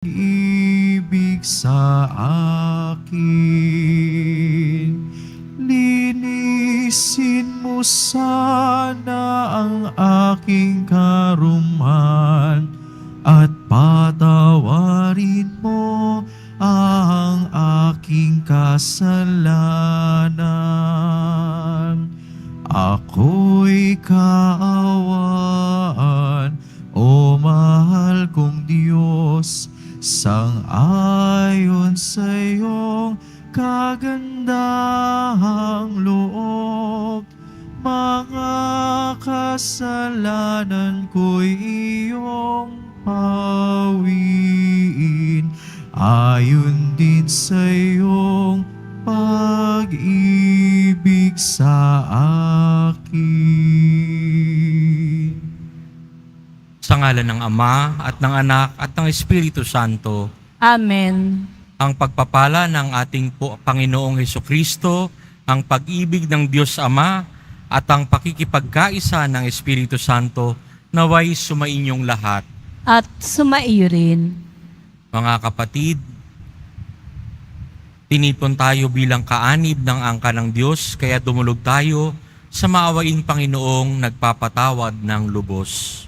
ibig sa akin. Linisin mo sana ang aking karuman at patawarin mo ang aking kasalanan. Ako'y kaawaan, o mahal kong Diyos, sang-ayon sa iyong kagandahang loob. Mga kasalanan ko'y iyong pawiin, ayon din sa iyong pag-ibig sa akin. Sa ngalan ng Ama at ng Anak at ng Espiritu Santo. Amen. Ang pagpapala ng ating Panginoong Hesukristo, ang pag-ibig ng Diyos Ama at ang pakikipagkaisa ng Espiritu Santo naway sumainyong lahat. At sumaiyo rin. Mga kapatid, tinipon tayo bilang kaanib ng angka ng Diyos, kaya dumulog tayo sa maawaing Panginoong nagpapatawad ng lubos.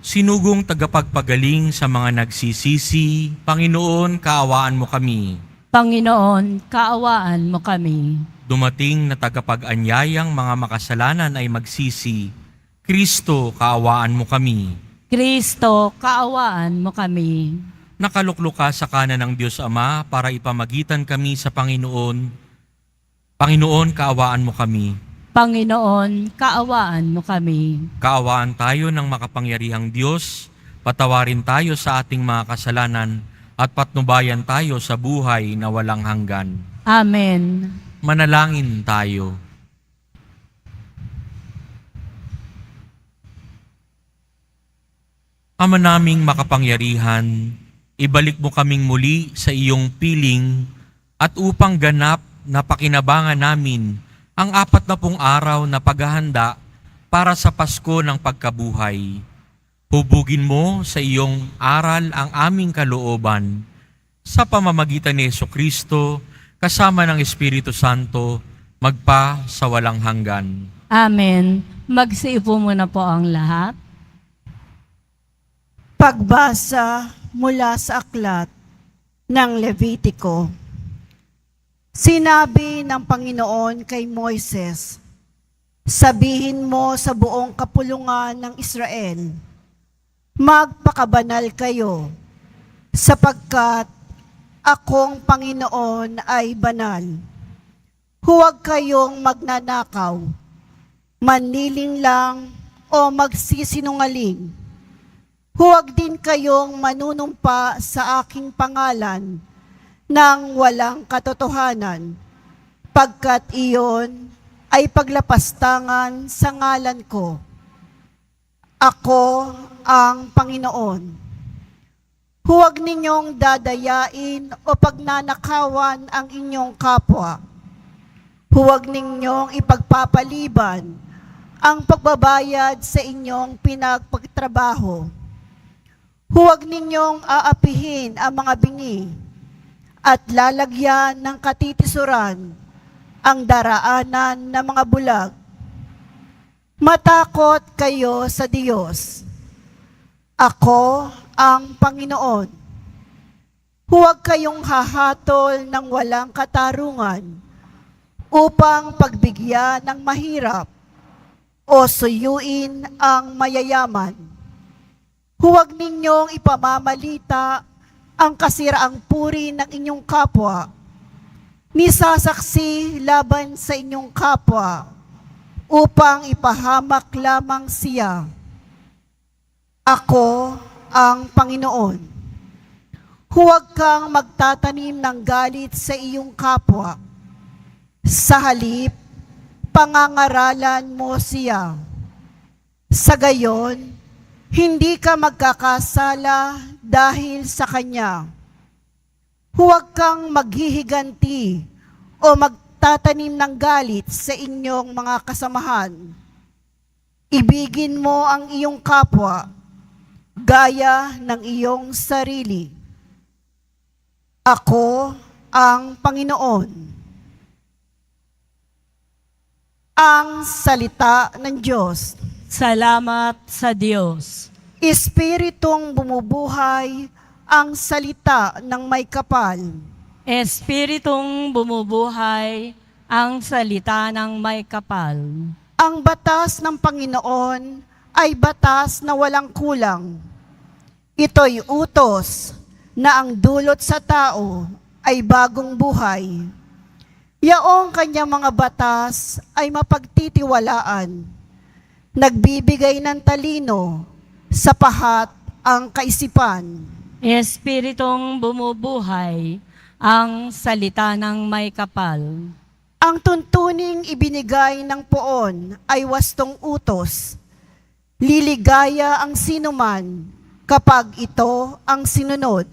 Sinugong tagapagpagaling sa mga nagsisisi, Panginoon, kaawaan mo kami. Panginoon, kaawaan mo kami. Dumating na tagapag-anyayang mga makasalanan ay magsisi, Kristo, kaawaan mo kami. Kristo, kaawaan mo kami. Nakaluklok ka sa kanan ng Diyos Ama para ipamagitan kami sa Panginoon. Panginoon, kaawaan mo kami. Panginoon, kaawaan mo kami. Kaawaan tayo ng makapangyarihang Diyos, patawarin tayo sa ating mga kasalanan, at patnubayan tayo sa buhay na walang hanggan. Amen. Manalangin tayo. Ama naming makapangyarihan, ibalik mo kaming muli sa iyong piling at upang ganap na pakinabangan namin ang 40 araw na paghahanda para sa Pasko ng pagkabuhay. Hubugin mo sa iyong aral ang aming kalooban sa pamamagitan ni Hesukristo kasama ng Espiritu Santo magpa sa walang hanggan. Amen. Magsiupo muna po ang lahat. Pagbasa mula sa aklat ng Levitiko. Sinabi ng Panginoon kay Moises, sabihin mo sa buong kapulungan ng Israel, magpakabanal kayo, sapagkat akong Panginoon ay banal. Huwag kayong magnanakaw, manliling lang o magsisinungaling. Huwag din kayong manunumpa sa aking pangalan nang walang katotohanan, pagkat iyon ay paglapastangan sa ngalan ko. Ako ang Panginoon. Huwag ninyong dadayain o pagnanakawan ang inyong kapwa. Huwag ninyong ipagpapaliban ang pagbabayad sa inyong pinagpagtrabaho. Huwag ninyong aapihin ang mga bingi at lalagyan ng katitisuran ang daraanan ng mga bulag. Matakot kayo sa Diyos. Ako ang Panginoon. Huwag kayong hahatol ng walang katarungan upang pagbigyan ng mahirap o suyuin ang mayayaman. Huwag ninyong ipamamalita ang kasiraang puri ng inyong kapwa, nisasaksi laban sa inyong kapwa, upang ipahamak lamang siya. Ako ang Panginoon. Huwag kang magtatanim ng galit sa iyong kapwa. Sa halip, pangangaralan mo siya. Sa gayon, hindi ka magkakasala dahil sa kanya. Huwag kang maghihiganti o magtatanim ng galit sa inyong mga kasamahan. Ibigin mo ang iyong kapwa. gaya ng iyong sarili. Ako ang Panginoon. Ang salita ng Diyos. Salamat sa Diyos. Espiritong bumubuhay ang salita ng may kapal. Espiritong bumubuhay ang salita ng may kapal. Ang batas ng Panginoon ay batas na walang kulang. Ito'y utos na ang dulot sa tao ay bagong buhay. Yaong kanyang mga batas ay mapagtitiwalaan. Nagbibigay ng talino sa pahat ang kaisipan. Espiritong bumubuhay ang salita ng may kapal. Ang tuntuning ibinigay ng poon ay wastong utos. Liligaya ang sinuman kapag ito ang sinunod.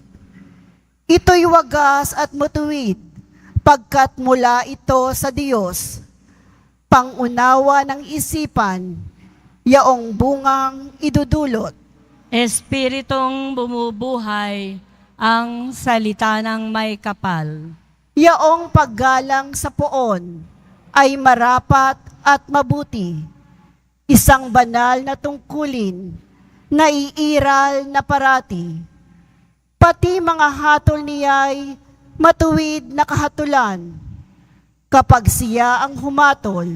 Ito'y wagas at matuwid, pagkat mula ito sa Diyos. Pangunawa ng isipan, yaong bungang idudulot. Espiritong bumubuhay ang salita ng may kapal. Yaong paggalang sa poon ay marapat at mabuti. Isang banal na tungkulin, naiiral na parati. Pati mga hatol niya'y matuwid na kahatulan. Kapag siya ang humatol,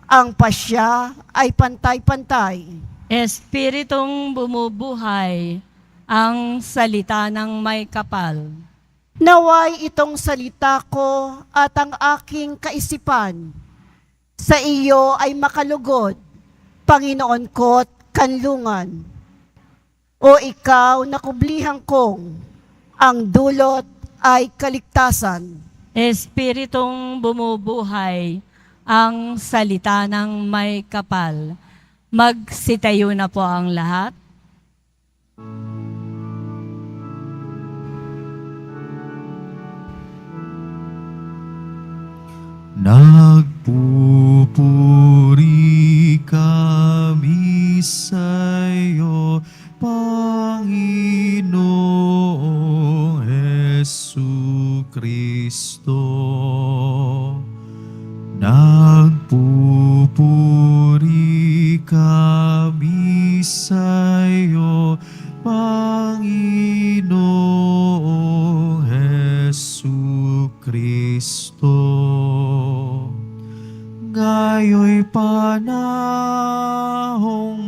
ang pasya ay pantay-pantay. Espiritong bumubuhay ang salita ng may kapal. Naway itong salita ko at ang aking kaisipan sa iyo ay makalugod, Panginoon ko't kanlungan. O ikaw na kublihan kong, ang dulot ay kaligtasan. Espiritong bumubuhay ang salita ng may kapal. Magsitayo na po ang lahat. Nagpupuri kami sa'yo, Panginoong Jesucristo. Nagpupuri kami sa'yo, Panginoong Jesucristo. Ngayo'y panahong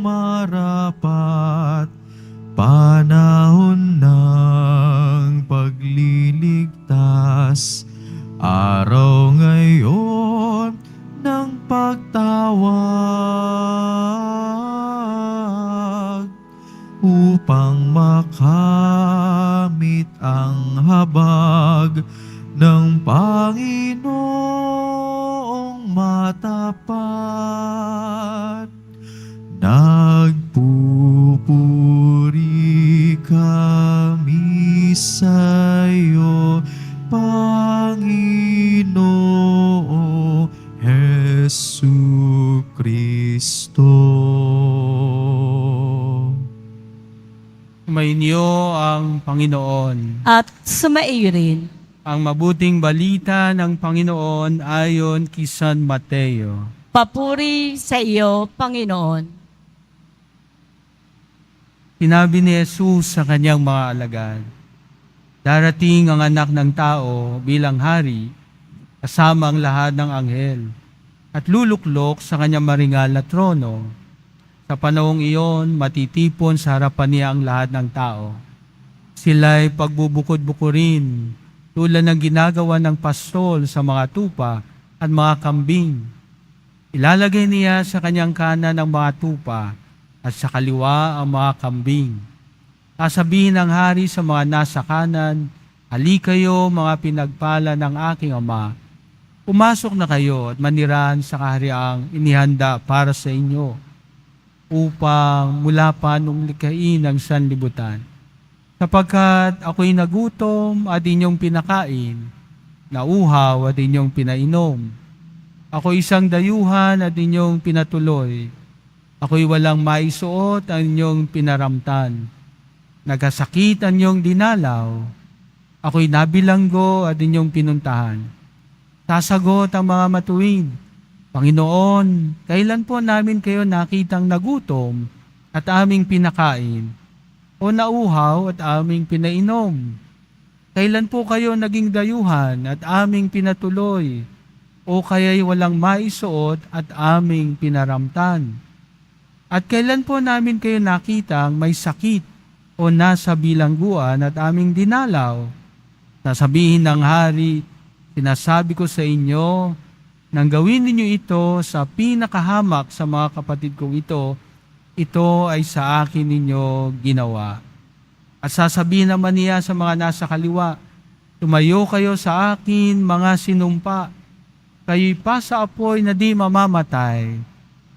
marapat, panahon ng pagliligtas, araw ngayon ng pagtawag, upang makamit ang habag ng Panginoong matapat. Nagpupuri kami sa'yo, Panginoong Jesucristo. Sumainyo ang Panginoon. At sumaiyo rin. Ang mabuting balita ng Panginoon ayon kay San Mateo. Papuri sa iyo, Panginoon. Sinabi ni Jesus sa kanyang mga alagad, darating ang anak ng tao bilang hari, kasama ang lahat ng anghel, at luluklok sa kanyang maringal na trono. Sa panahong iyon, matitipon sa harapan niya ang lahat ng tao. Sila'y pagbubukod-bukurin, tulad ng ginagawa ng pastol sa mga tupa at mga kambing. Ilalagay niya sa kanyang kanan ang mga tupa at sa kaliwa ang mga kambing. Sasabihin ng hari sa mga nasa kanan, "Halika kayo, mga pinagpala ng aking Ama. Pumasok na kayo at manirahan sa kahariang inihanda para sa inyo, upang mula pa nung likhain ng sanlibutan. Sapagkat ako'y nagutom at inyong pinakain, nauhaw at inyong pinainom. Ako'y isang dayuhan at inyong pinatuloy. Ako'y walang maisuot at inyong pinaramtan. nagkasakit ang inyong dinalaw, ako'y nabilanggo at inyong pinuntahan. Sasagot ang mga matuwid, Panginoon, kailan po namin kayo nakitang nagutom at aming pinakain, o nauhaw at aming pinainom? Kailan po kayo naging dayuhan at aming pinatuloy, o kaya'y walang maisuot at aming pinaramtan? At kailan po namin kayo nakitang may sakit o nasa bilangguan at aming dinalaw? Sasabihin ng hari, sinasabi ko sa inyo, nang gawin ninyo ito sa pinakahamak sa mga kapatid kong ito ay sa akin ninyo ginawa. At sasabihin naman niya sa mga nasa kaliwa, tumayo kayo sa akin mga sinumpa, kayo'y pa sa apoy na di mamamatay,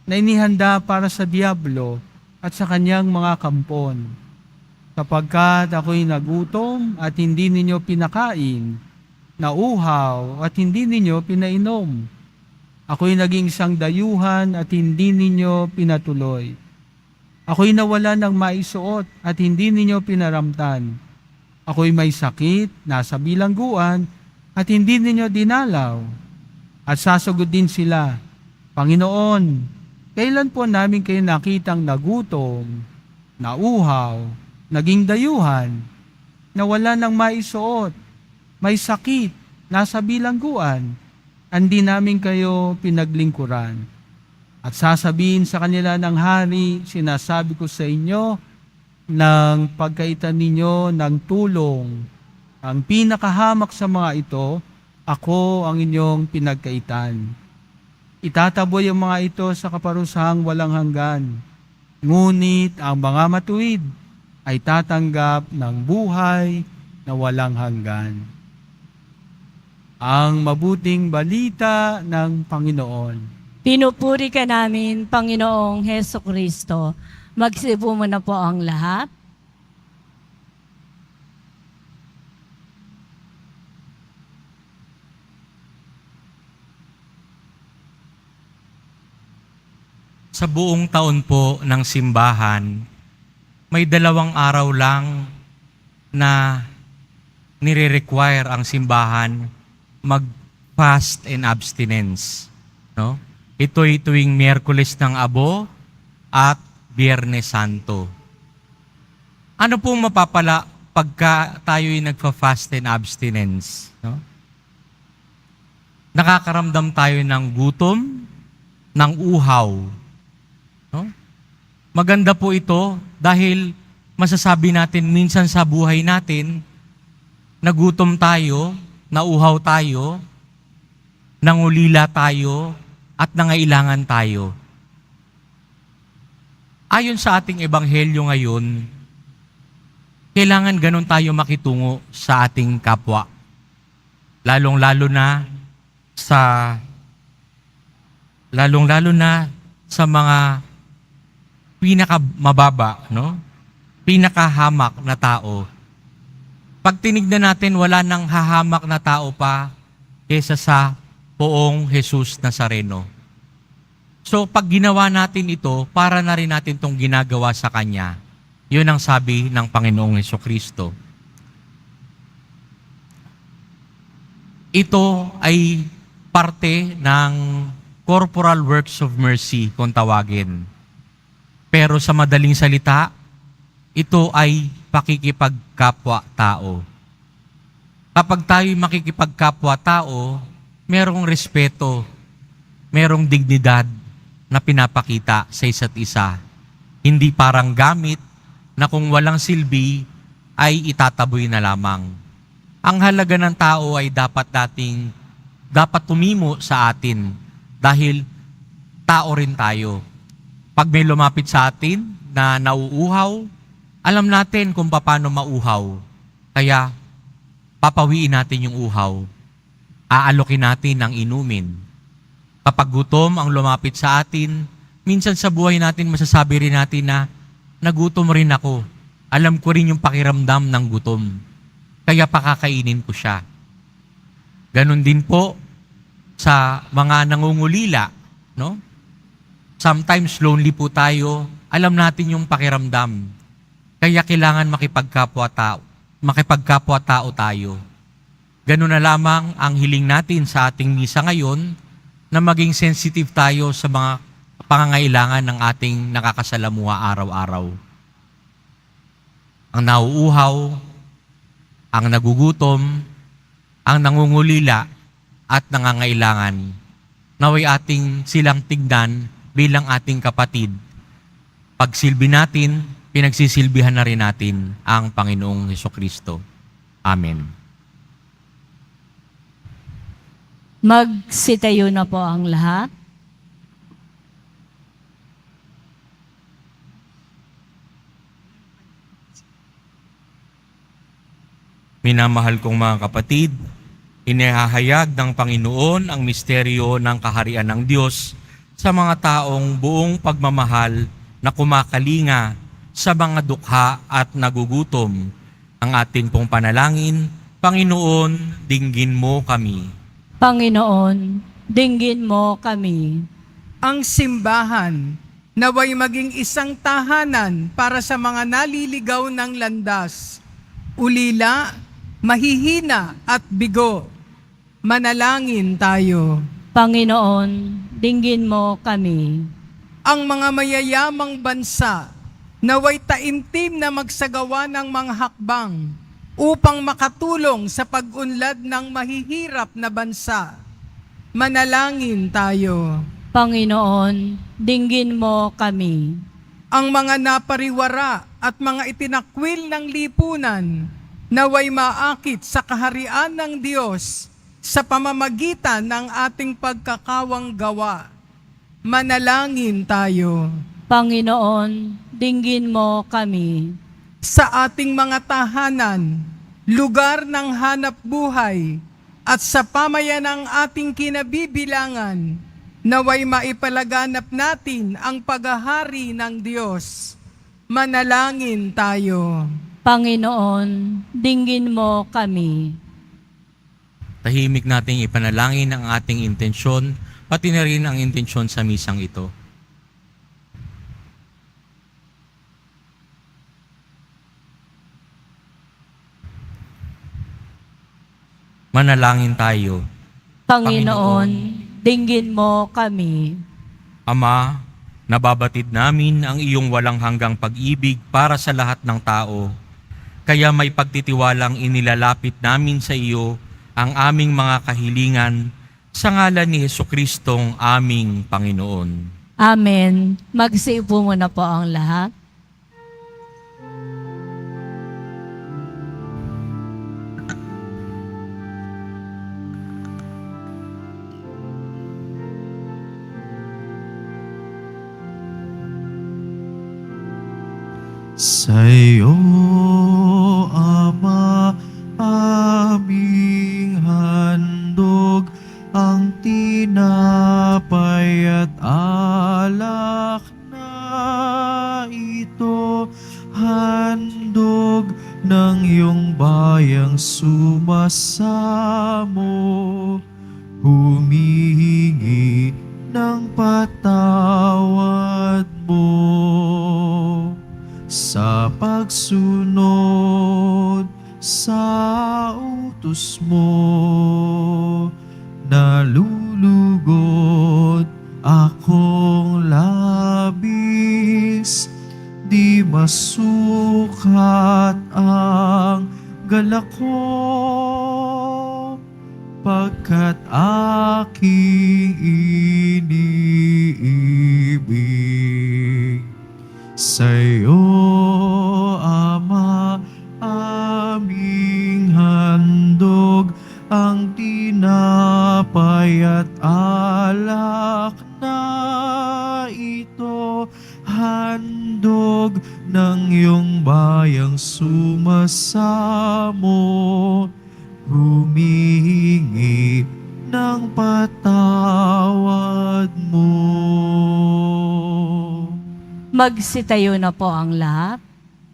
na inihanda para sa diablo at sa kanyang mga kampon. Sapagkat ako'y nagutom at hindi ninyo pinakain, nauhaw at hindi ninyo pinainom. Ako'y naging isang dayuhan at hindi ninyo pinatuloy. Ako'y nawala ng maisuot at hindi ninyo pinaramtan. Ako'y may sakit, nasa bilangguan at hindi ninyo dinalaw. At sasagot din sila, Panginoon, kailan po namin kayo nakitang nagutom, nauhaw, naging dayuhan, nawala ng maisuot, may sakit, nasa bilangguan, hindi namin kayo pinaglingkuran? At sasabihin sa kanila ng hari, sinasabi ko sa inyo, ng pagkaitan ninyo ng tulong, ang pinakahamak sa mga ito, ako ang inyong pinagkaitan. Itataboy ang mga ito sa kaparusahang walang hanggan. Ngunit ang mga matuwid ay tatanggap ng buhay na walang hanggan. Ang mabuting balita ng Panginoon. Pinupuri ka namin, Panginoong Heso Kristo. Magsipo mo na po ang lahat. Sa buong taon po ng simbahan, may 2 araw lang na nire-require ang simbahan mag-fast and abstinence. No? Ito'y tuwing Miyerkules ng Abo at Biyernes Santo. Ano pong mapapala pagka tayo'y nagpa-fast and abstinence? No? Nakakaramdam tayo ng gutom, ng uhaw. No? Maganda po ito dahil masasabi natin minsan sa buhay natin, nagutom tayo, nauhaw tayo, nangulila tayo, at nangailangan tayo. Ayon sa ating ebanghelyo ngayon, kailangan ganun tayo makitungo sa ating kapwa. Lalong-lalo na sa mga pinakamababa, no? Pinakahamak na tao. Pag tinignan natin, wala nang hahamak na tao pa kesa sa Poong Jesus Nazareno. So pag ginawa natin ito, para na rin natin itong ginagawa sa Kanya. Yun ang sabi ng Panginoong Hesukristo. Ito ay parte ng corporal works of mercy kung tawagin. Pero sa madaling salita, ito ay pakikipagkapwa-tao. Kapag tayo'y makikipagkapwa-tao, merong respeto, merong dignidad na pinapakita sa isa't isa. Hindi parang gamit na kung walang silbi ay itataboy na lamang. Ang halaga ng tao ay dapat tumimo sa atin dahil tao rin tayo. Pag may lumapit sa atin na nauuhaw, alam natin kung paano mauhaw. Kaya papawiin natin yung uhaw. Aalokin natin ang inumin. Kapag gutom ang lumapit sa atin, minsan sa buhay natin masasabi rin natin na nagutom rin ako. Alam ko rin yung pakiramdam ng gutom. Kaya pakakainin ko siya. Ganon din po sa mga nangungulila, no? Sometimes lonely po tayo. Alam natin yung pakiramdam. Kaya kailangan makipagkapwa-tao tayo. Ganun na lamang ang hiling natin sa ating misa ngayon na maging sensitive tayo sa mga pangangailangan ng ating nakakasalamuha araw-araw. Ang nauuhaw, ang nagugutom, ang nangungulila at nangangailangan. Naway ating silang tignan bilang ating kapatid. Pagsilbi natin, pinagsisilbihan na rin natin ang Panginoong Hesukristo. Amen. Magsitayo na po ang lahat. Minamahal kong mga kapatid, inihahayag ng Panginoon ang misteryo ng kaharian ng Diyos sa mga taong buong pagmamahal na kumakalinga sa mga dukha at nagugutom. Ang ating pong panalangin, Panginoon, dinggin mo kami. Panginoon, dinggin mo kami. Ang simbahan naway maging isang tahanan para sa mga naliligaw ng landas, ulila, mahihina at bigo. Manalangin tayo. Panginoon, dinggin mo kami. Ang mga mayayamang bansa naway taimtim na magsagawa ng mga hakbang upang makatulong sa pag-unlad ng mahihirap na bansa. Manalangin tayo. Panginoon, dinggin mo kami. Ang mga napariwara at mga itinakwil ng lipunan naway maakit sa kaharian ng Diyos sa pamamagitan ng ating pagkakawang gawa. Manalangin tayo. Panginoon, dinggin mo kami. Sa ating mga tahanan, lugar ng hanap buhay, at sa pamayan ng ating kinabibilangan, naway maipalaganap natin ang paghahari ng Diyos. Manalangin tayo. Panginoon, dinggin mo kami. Tahimik nating ipanalangin ang ating intensyon, pati na rin ang intensyon sa misang ito. Manalangin tayo. Panginoon, dinggin mo kami. Ama, nababatid namin ang iyong walang hanggang pag-ibig para sa lahat ng tao. Kaya may pagtitiwalang inilalapit namin sa iyo ang aming mga kahilingan sa ngalan ni Jesucristong aming Panginoon. Amen. Magsiupo muna po ang lahat. Sa'yo, Ama, aming handog ang tinapay at alak na ito, handog ng iyong bayang sumasamo, humihingi ng patawad mo sa pagsunod sa utos mo. Nalulugod akong labis, di masukat ang galak ko, pagkat aking iniibig. Sa'yo, Ama, aming handog ang tinapay at alak na ito, handog ng iyong bayang sumasamo, humihingi ng patawad mo. Magsitayo na po ang lahat.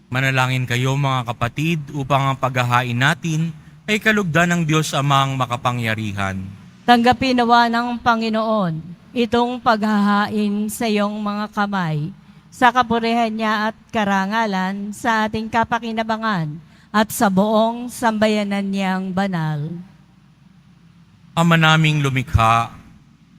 Manalangin kayo mga kapatid upang ang paghahain natin ay kalugdan ng Diyos Amang makapangyarihan. Tanggapin nawa ng Panginoon itong paghahain sa iyong mga kamay sa kapurihan niya at karangalan, sa ating kapakinabangan, at sa buong sambayanan niyang banal. Ama naming lumikha,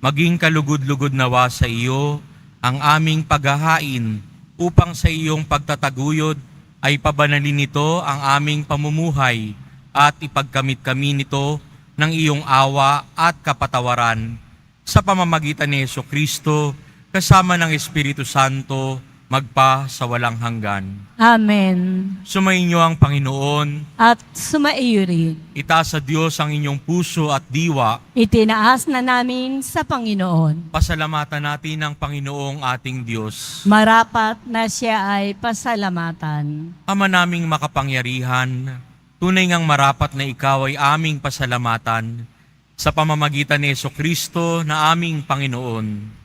maging kalugod-lugod nawa sa iyo ang aming paghahain upang sa iyong pagtataguyod ay pabanalin nito ang aming pamumuhay at ipagkamit kami nito ng iyong awa at kapatawaran sa pamamagitan ni Jesucristo kasama ng Espiritu Santo magpa sa walang hanggan. Amen. Sumainyo ang Panginoon, At sumaiyo rin. itaas sa Diyos ang inyong puso at diwa. Itinaas na namin sa Panginoon. Pasalamatan natin ang Panginoong ating Diyos. Marapat na siya ay pasalamatan. Ama naming makapangyarihan, tunay ngang marapat na ikaw ay aming pasalamatan sa pamamagitan ni Jesucristo na aming Panginoon.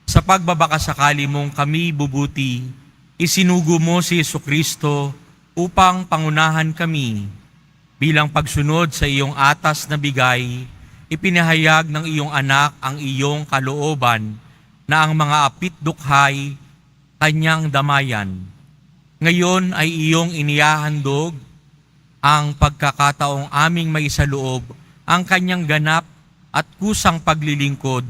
Sa pagbabakasakali mong kami bubuti, isinugo mo si Jesucristo upang pangunahan kami. Bilang pagsunod sa iyong atas na bigay, ipinahayag ng iyong anak ang iyong kalooban na ang mga apit-dukhay kanyang damayan. Ngayon ay iyong inihahandog ang pagkakataong aming maisaloob ang kanyang ganap at kusang paglilingkod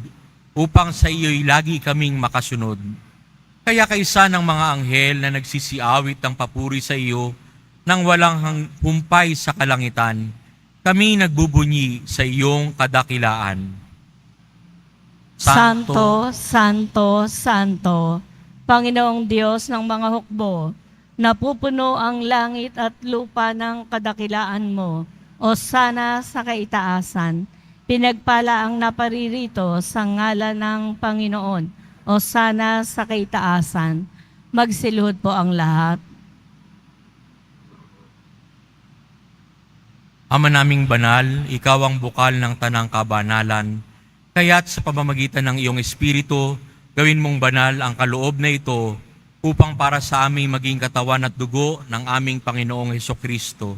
upang sa iyo'y lagi kaming makasunod. Kaya kaisa ng mga anghel na nagsisiawit ng papuri sa iyo nang walang humpay sa kalangitan, kami nagbubunyi sa iyong kadakilaan. Santo, Santo, Santo, Panginoong Diyos ng mga hukbo, napupuno ang langit at lupa ng kadakilaan mo, o sana sa kaitaasan. Pinagpala ang naparirito sa ngalan ng Panginoon, o sana sa kaitaasan. Magsiluhod po ang lahat. Ama naming banal, ikaw ang bukal ng tanang kabanalan, kaya't sa pamamagitan ng iyong Espiritu, gawin mong banal ang kaloob na ito upang para sa aming maging katawan at dugo ng aming Panginoong Hesukristo.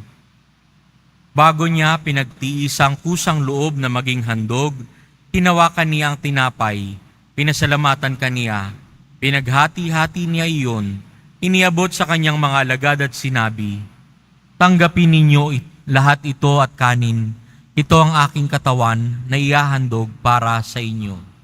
Bago niya pinagtiis ang kusang loob na maging handog, hinawakan niya ang tinapay, pinasalamatan kaniya, pinaghati-hati niya iyon, iniabot sa kanyang mga alagad at sinabi, "Tanggapin ninyo lahat ito at kanin, ito ang aking katawan na ihahandog para sa inyo."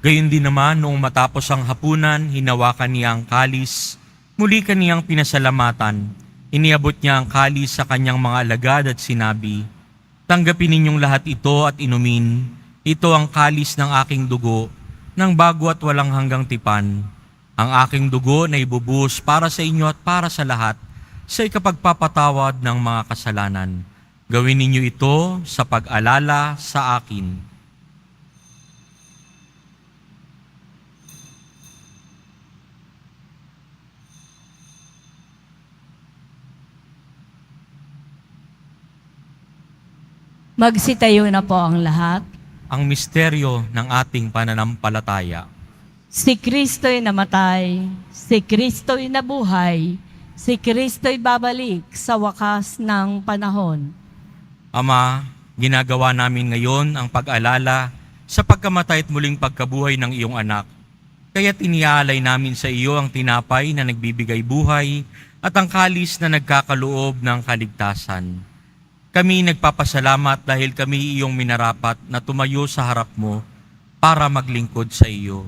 Gayon din naman noong matapos ang hapunan, hinawakan niya ang kalis, muli kaniyang pinasalamatan. Iniabot niya ang kalis sa kanyang mga alagad at sinabi, "Tanggapin ninyong lahat ito at inumin. Ito ang kalis ng aking dugo, ng bago at walang hanggang tipan. Ang aking dugo na ibubuhos para sa inyo at para sa lahat, sa ikapagpapatawad ng mga kasalanan. Gawin ninyo ito sa pag-alala sa akin." Magsitayo na po ang lahat. Ang misteryo ng ating pananampalataya. Si Kristo'y namatay, si Kristo'y nabuhay, si Kristo'y babalik sa wakas ng panahon. Ama, ginagawa namin ngayon ang pag-alala sa pagkamatay at muling pagkabuhay ng iyong anak. Kaya't iniaalay namin sa iyo ang tinapay na nagbibigay buhay at ang kalis na nagkakaloob ng kaligtasan. Kami nagpapasalamat dahil kami iyong minarapat na tumayo sa harap mo para maglingkod sa iyo.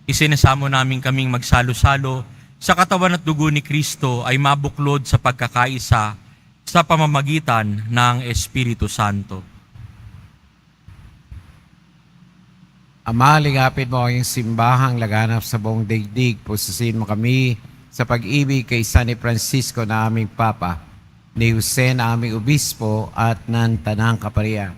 Isinasamo namin kaming magsalo-salo sa katawan at dugo ni Kristo ay mabuklod sa pagkakaisa sa pamamagitan ng Espiritu Santo. Ama, lingapin mo ang iyong simbahang laganap sa buong daigdig. Pususin mo kami sa pag-ibig kay San Francisco na aming Papa, ni Jose na aming Obispo at ng Tanang Kaparian.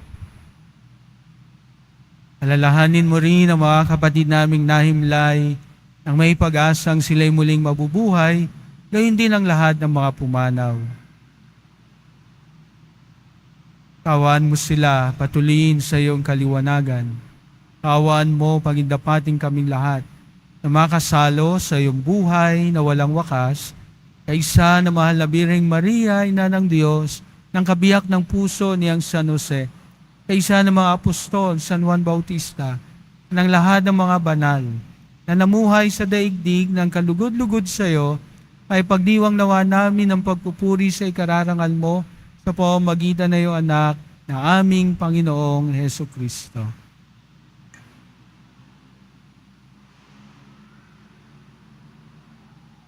Alalahanin mo rin ang mga kapatid naming nahimlay nang may pag-asang sila'y muling mabubuhay, gayon din ang lahat ng mga pumanaw. Kawan mo sila, patuloyin sa iyong kaliwanagan. Kawan mo, pagindapating kaming lahat na makasalo sa iyong buhay na walang wakas, kaysa na mahal na Birheng Maria, Ina ng Diyos, ng kabiyak ng puso niyang San Jose, kaysa ng mga apostol, San Juan Bautista, ng lahat ng mga banal, na namuhay sa daigdig ng kalugod-lugod sa iyo, ay pagdiwang nawa namin ng pagpupuri sa ikararangal mo sa pamamagitan ng iyong anak na aming Panginoong Heso Kristo.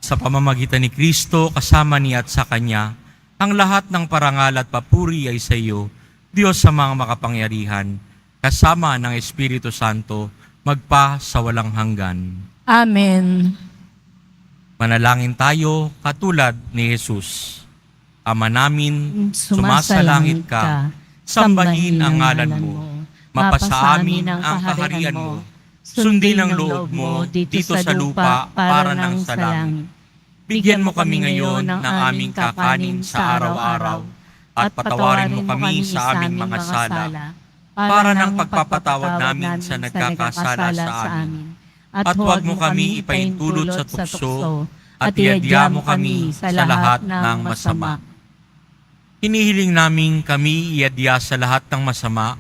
Sa pamamagitan ni Kristo, kasama niya at sa Kanya, ang lahat ng parangal at papuri ay sa iyo, Diyos sa mga makapangyarihan, kasama ng Espiritu Santo, magpa sa walang hanggan. Amen. Manalangin tayo katulad ni Jesus. Ama namin, sumasalangit ka, sambahin ang ngalan mo, mapasa amin ang kaharian mo, sundin ang loob mo dito sa lupa para ng sa langit. Bigyan mo kami ngayon ng aming kakanin sa araw-araw, at patawarin mo kami sa aming mga sala, para ng pagpapatawad namin sa nagkakasala sa amin. At huwag mo kami ipaintulot sa tukso, at iadya mo kami sa lahat ng masama. Hinihiling namin kami iadya sa lahat ng masama,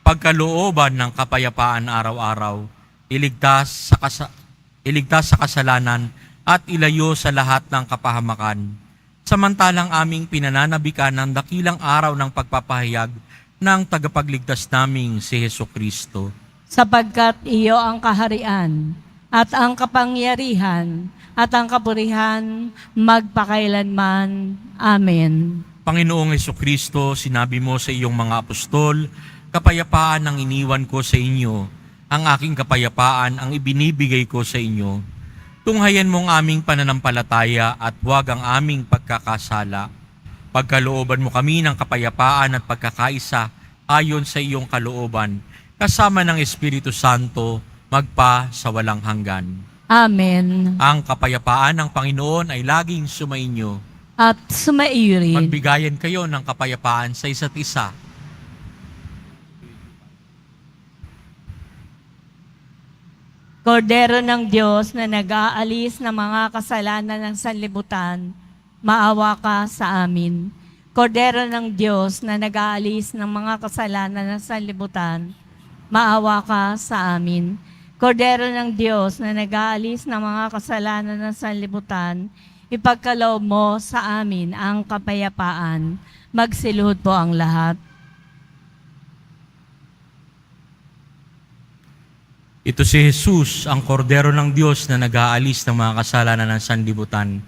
pagkalooban ng kapayapaan araw-araw, iligtas sa kasalanan, at ilayo sa lahat ng kapahamakan. Samantalang aming pinananabikan ng dakilang araw ng pagpapahayag ng tagapagligtas naming si Hesukristo. Sapagkat iyo ang kaharian, at ang kapangyarihan, at ang kapurihan, magpakailanman. Amen. Panginoong Hesukristo, sinabi mo sa iyong mga apostol, kapayapaan ang iniwan ko sa inyo, ang aking kapayapaan ang ibinibigay ko sa inyo. Tunghayan mong aming pananampalataya at huwag ang aming pagkakasala. Pagkalooban mo kami ng kapayapaan at pagkakaisa ayon sa iyong kalooban, kasama ng Espiritu Santo, magpa sa walang hanggan. Amen. Ang kapayapaan ng Panginoon ay laging sumainyo. At sumaiyo rin. Magbigayan kayo ng kapayapaan sa isa't isa. Kordero ng Diyos na nag-aalis ng mga kasalanan ng sanlibutan, maawa ka sa amin. Kordero ng Diyos na nag-aalis ng mga kasalanan ng sanlibutan, maawa ka sa amin. Kordero ng Diyos na nag-aalis ng mga kasalanan ng sanlibutan, ipagkaloob mo sa amin ang kapayapaan. Magsiluhod po ang lahat. Ito si Jesus, ang kordero ng Diyos na nag-aalis ng mga kasalanan ng sanlibutan.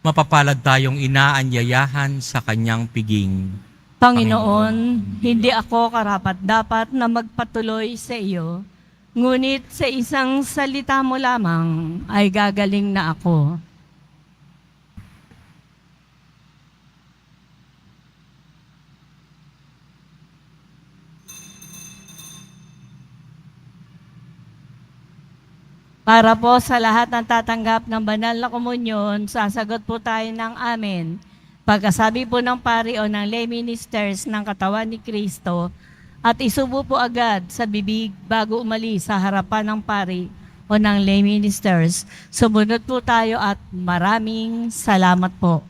Mapapalad tayong inaanyayahan sa kanyang piging. Panginoon, hindi ako karapat-dapat na magpatuloy sa iyo, ngunit sa isang salita mo lamang ay gagaling na ako. Para po sa lahat ng tatanggap ng banal na komunyon, sasagot po tayo ng amen. Pagkasabi po ng pari o ng lay ministers ng katawan ni Kristo, at isubo po agad sa bibig bago umalis sa harapan ng pari o ng lay ministers. Sumunod po tayo at maraming salamat po.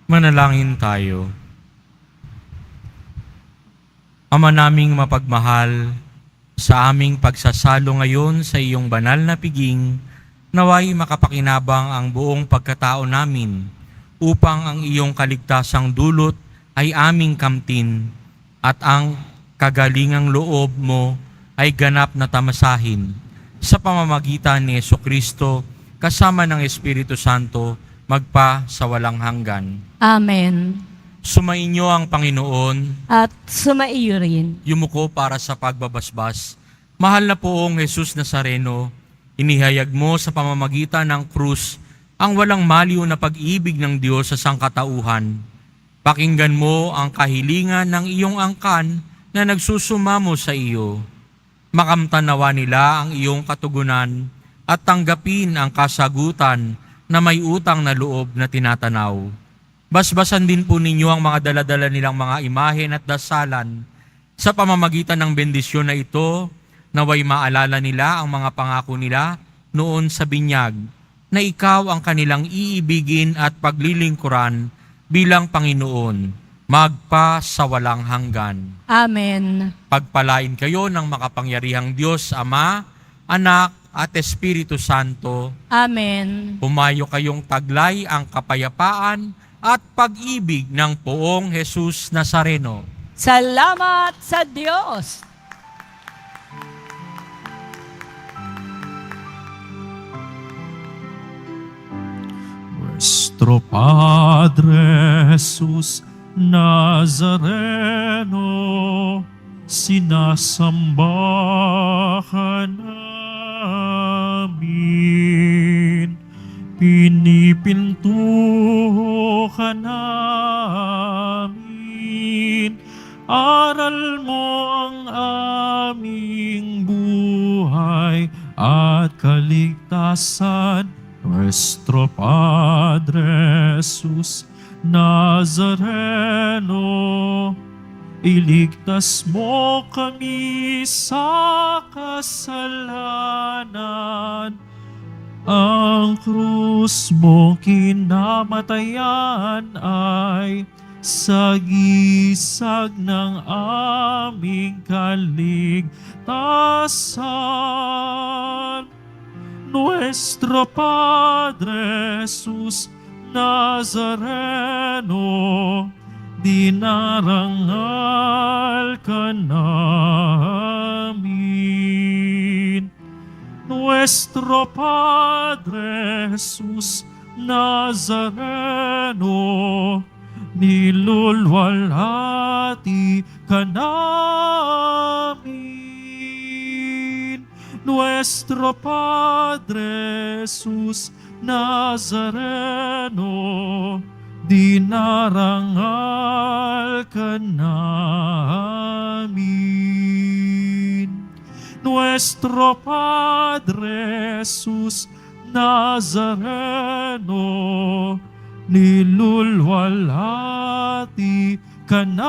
Manalangin tayo. Ama naming mapagmahal, sa aming pagsasalo ngayon sa iyong banal na piging, naway makapakinabang ang buong pagkatao namin upang ang iyong kaligtasang dulot ay aming kamtin at ang kagalingang loob mo ay ganap na tamasahin sa pamamagitan ni Jesucristo kasama ng Espiritu Santo magpa sa walang hanggan. Amen. Sumainyo ang Panginoon, At sumaiyo rin. yumuko para sa pagbabasbas. Mahal na poong Jesus Nazareno, inihayag mo sa pamamagitan ng krus ang walang maliw na pag-ibig ng Diyos sa sangkatauhan. Pakinggan mo ang kahilingan ng iyong angkan na nagsusumamo sa iyo. Makamtanawa nila ang iyong katugunan at tanggapin ang kasagutan na may utang na loob na tinatanaw. Basbasan din po ninyo ang mga daladala nilang mga imahen at dasalan. Sa pamamagitan ng bendisyon na ito, naway maalala nila ang mga pangako nila noon sa binyag, na ikaw ang kanilang iibigin at paglilingkuran bilang Panginoon, magpa sa walang hanggan. Amen. Pagpalain kayo ng makapangyarihang Diyos, Ama, Anak, at Espiritu Santo. Amen. Pumayo kayong taglay ang kapayapaan at pag-ibig ng poong Jesus Nazareno. Salamat sa Diyos. Nuestro Padre Jesus Nazareno, sinasamba ka namin, pinipinto ka namin, aral mo ang aming buhay at kaligtasan. Nuestro Padre Jesus Nazareno, iligtas mo kami sa kasalanan. Ang krus mo kinamatayan ay sagisag ng aming kaligtasan. Nuestro Padre Jesus Nazareno, dinarangal ka namin. Nuestro Padre Jesus Nazareno, nilulwalhati ka namin. Nuestro Padre Jesus Nazareno, dinarangal ka namin. Nuestro Padre Jesus Nazareno, nilulwalhati ka namin.